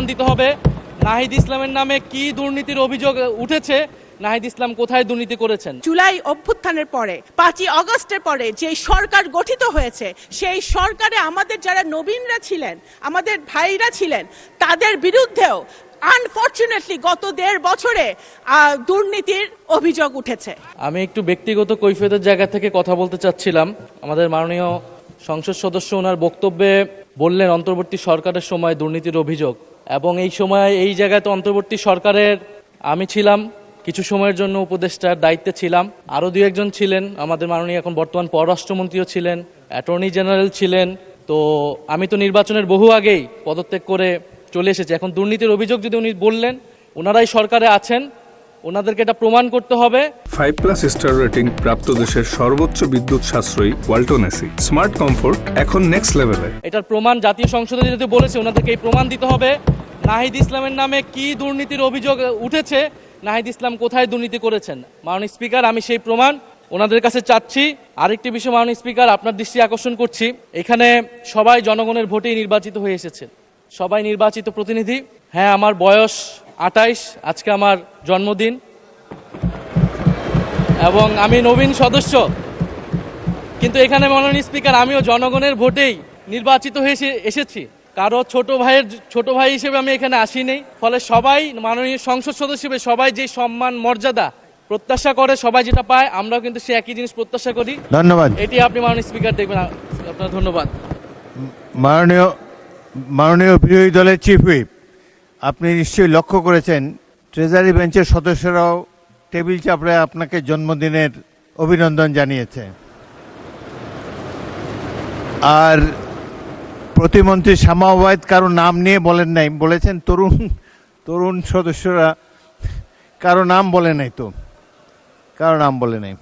দিতে হবে নাহিদ ইসলামের নামে কি দুর্নীতির অভিযোগ উঠেছে, নাহিদ ইসলাম কোথায় দুর্নীতি করেছেন। জুলাই অভ্যুত্থানের পরে 5ই আগস্টের পরে যে সরকার গঠিত হয়েছে সেই সরকারে আমাদের যারা নবীনরা ছিলেন, আমাদের ভাইরা ছিলেন, তাদের বিরুদ্ধেও আনফরচুনেটলি গত 1.5 বছরে দুর্নীতির অভিযোগ উঠেছে। আমি একটু ব্যক্তিগত কৈফিয়তের জায়গা থেকে কথা বলতে চাচ্ছিলাম। আমাদের মাননীয় সংসদ সদস্য ওনার বক্তব্যে বললেন অন্তর্বর্তী সরকারের সময় দুর্নীতির অভিযোগ, এবং এই সময় এই জায়গায় তো অন্তর্বর্তী সরকারের আমি ছিলাম, কিছু সময়ের জন্য উপদেষ্টার দায়িত্বে ছিলাম, আরও 2-1 জন ছিলেন, আমাদের মাননীয় এখন বর্তমান পররাষ্ট্রমন্ত্রীও ছিলেন, অ্যাটর্নি জেনারেল ছিলেন। তো আমি তো নির্বাচনের বহু আগেই পদত্যাগ করে চলে এসেছি। এখন দুর্নীতির অভিযোগ যদি উনি বললেন, ওনারাই সরকারে আছেন, ওনাদেরকে এটা প্রমাণ করতে হবে। 5+ স্টার রেটিং প্রাপ্ত দেশের সর্বোচ্চ বিদ্যুৎ সাশ্রয়ী ওয়ালটন এসি স্মার্ট কমফোর্ট এখন নেক্সট লেভেলে। এটার প্রমাণ জাতীয় সংসদে যেহেতু বলেছে, ওনাদেরকে এই প্রমাণ দিতে হবে নাহিদ ইসলামের নামে কি দুর্নীতির অভিযোগ উঠেছে, নাহিদ ইসলাম কোথায় দুর্নীতি করেছেন। মাননীয় স্পিকার, আমি সেই প্রমাণ ওনাদের কাছে চাচ্ছি। আরেকটি বিষয় মাননীয় স্পিকার, আপনার দৃষ্টি আকর্ষণ করছি, এখানে সবাই জনগণের ভোটেই নির্বাচিত হয়ে এসেছে, সবাই নির্বাচিত প্রতিনিধি। হ্যাঁ, আমার বয়স 28, আজকে আমার জন্মদিন, এবং আমি নবীন সদস্য, কিন্তু এখানে মাননীয় স্পিকার আমিও জনগণের ভোটেই নির্বাচিত হয়ে এসেছি। কারো ছোট ভাই হিসেবে আমি এখানে আসিনি। ফলে সবাই মাননীয় সংসদ সদস্য হিসেবে সবাই যে সম্মান মর্যাদা প্রত্যাশা করে, সবাই যেটা পায়, আমরাও কিন্তু সে একই জিনিস প্রত্যাশা করি। ধন্যবাদ। এটি আপনি মাননীয় স্পিকার দেখবেন। আপনার ধন্যবাদ। মাননীয় বিরোধী দলের চিফ হুইপ, আপনি নিশ্চয়ই লক্ষ্য করেছেন ট্রেজারি বেঞ্চের সদস্যরাও টেবিল চাপড়ে আপনাকে জন্মদিনের অভিনন্দন জানিয়েছে। আর প্রতিমন্ত্রী শামা ওবায়েদ কারো নাম নিয়ে বলেন নাই, বলেছেন তরুণ সদস্যরা, কারো নাম বলে নাই, কারো নাম বলে নাই।